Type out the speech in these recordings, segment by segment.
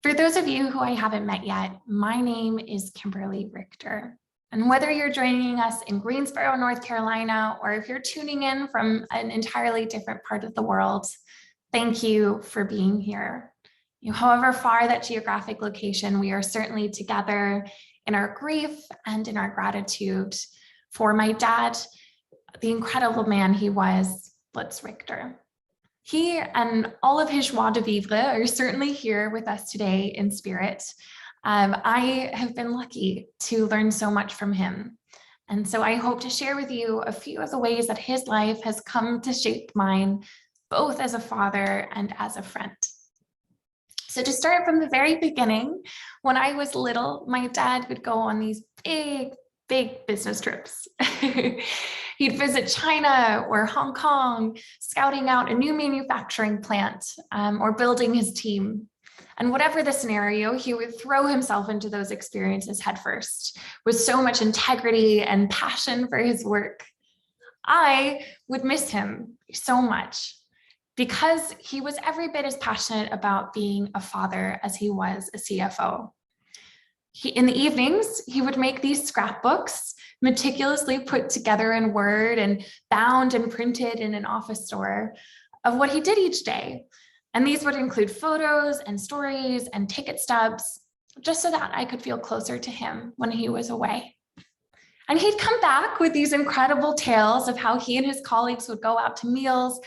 For those of you who I haven't met yet, my name is Kimberly Richter. And whether you're joining us in Greensboro, North Carolina, or if you're tuning in from an entirely different part of the world, thank you for being here. However far that geographic location, we are certainly together in our grief and in our gratitude for my dad, the incredible man he was, Lutz Richter. He and all of his joie de vivre are certainly here with us today in spirit. I have been lucky to learn so much from him. And so I hope to share with you a few of the ways that his life has come to shape mine, both as a father and as a friend. So to start from the very beginning, when I was little, my dad would go on these big business trips. He'd visit China or Hong Kong, scouting out a new manufacturing plant or building his team. And whatever the scenario, he would throw himself into those experiences headfirst with so much integrity and passion for his work. I would miss him so much because he was every bit as passionate about being a father as he was a CFO. In the evenings, he would make these scrapbooks, meticulously put together in Word and bound and printed in an office store, of what he did each day. And these would include photos and stories and ticket stubs, just so that I could feel closer to him when he was away. And he'd come back with these incredible tales of how he and his colleagues would go out to meals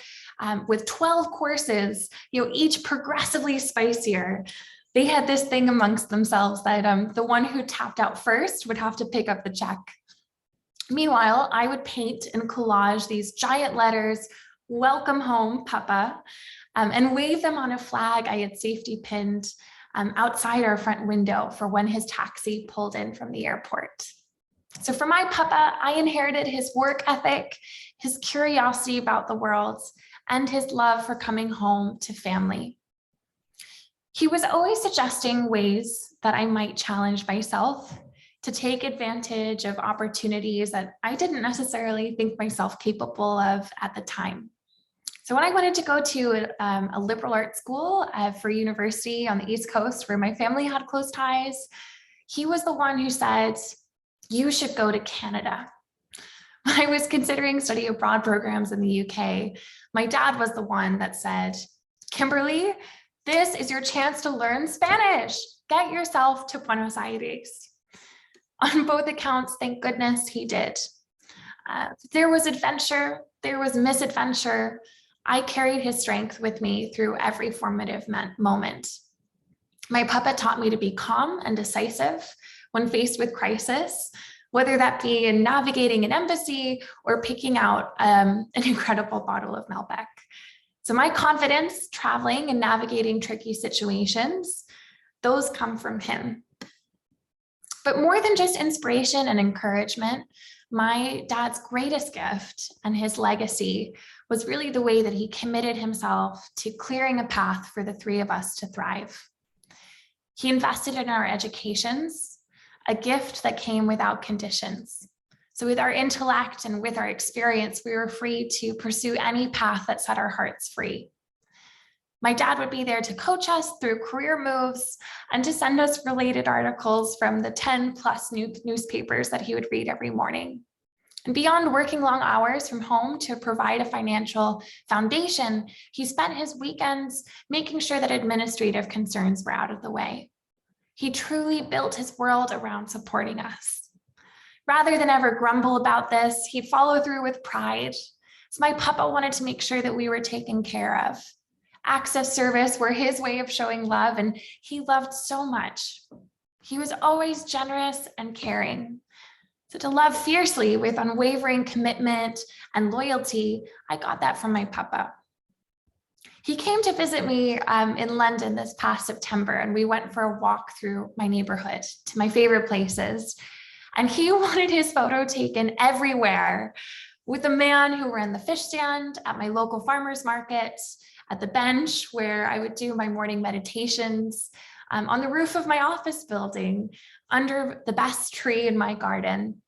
with 12 courses, each progressively spicier. They had this thing amongst themselves that the one who tapped out first would have to pick up the check. Meanwhile, I would paint and collage these giant letters, "Welcome home, Papa," and wave them on a flag I had safety pinned outside our front window for when his taxi pulled in from the airport. So for my Papa, I inherited his work ethic, his curiosity about the world, and his love for coming home to family. He was always suggesting ways that I might challenge myself to take advantage of opportunities that I didn't necessarily think myself capable of at the time. So when I wanted to go to a liberal arts school for university on the East Coast where my family had close ties, he was the one who said, "You should go to Canada." When I was considering study abroad programs in the UK, my dad was the one that said, "Kimberly, this is your chance to learn Spanish. Get yourself to Buenos Aires." On both accounts, thank goodness he did. There was adventure, there was misadventure. I carried his strength with me through every formative moment. My Papa taught me to be calm and decisive when faced with crisis, whether that be in navigating an embassy or picking out an incredible bottle of Malbec. So my confidence traveling and navigating tricky situations, those come from him. But more than just inspiration and encouragement, my dad's greatest gift and his legacy was really the way that he committed himself to clearing a path for the three of us to thrive. He invested in our educations, a gift that came without conditions. So with our intellect and with our experience, we were free to pursue any path that set our hearts free. My dad would be there to coach us through career moves and to send us related articles from the 10+ newspapers that he would read every morning. And beyond working long hours from home to provide a financial foundation, he spent his weekends making sure that administrative concerns were out of the way. He truly built his world around supporting us. Rather than ever grumble about this, he'd follow through with pride. So my Papa wanted to make sure that we were taken care of. Access service were his way of showing love, and he loved so much. He was always generous and caring. So to love fiercely with unwavering commitment and loyalty, I got that from my Papa. He came to visit me in London this past September, and we went for a walk through my neighborhood to my favorite places. And he wanted his photo taken everywhere with the man who ran the fish stand at my local farmer's market, at the bench where I would do my morning meditations, on the roof of my office building, under the best tree in my garden.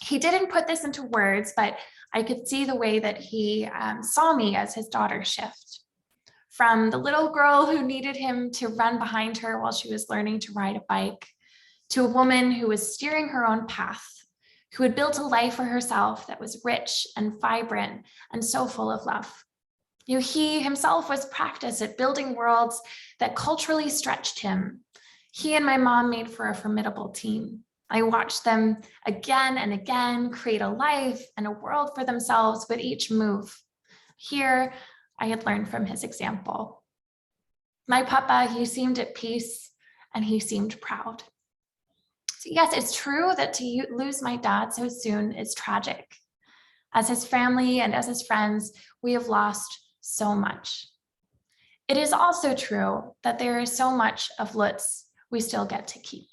He didn't put this into words, but I could see the way that he saw me as his daughter shift. from the little girl who needed him to run behind her while she was learning to ride a bike, to a woman who was steering her own path, who had built a life for herself that was rich and vibrant and so full of love. He himself was practiced at building worlds that culturally stretched him. He and my mom made for a formidable team. I watched them again and again create a life and a world for themselves with each move. Here, I had learned from his example. My papa, he seemed at peace and he seemed proud. So yes, it's true that to lose my dad so soon is tragic. As his family and as his friends, we have lost so much. It is also true that there is so much of Lutz we still get to keep.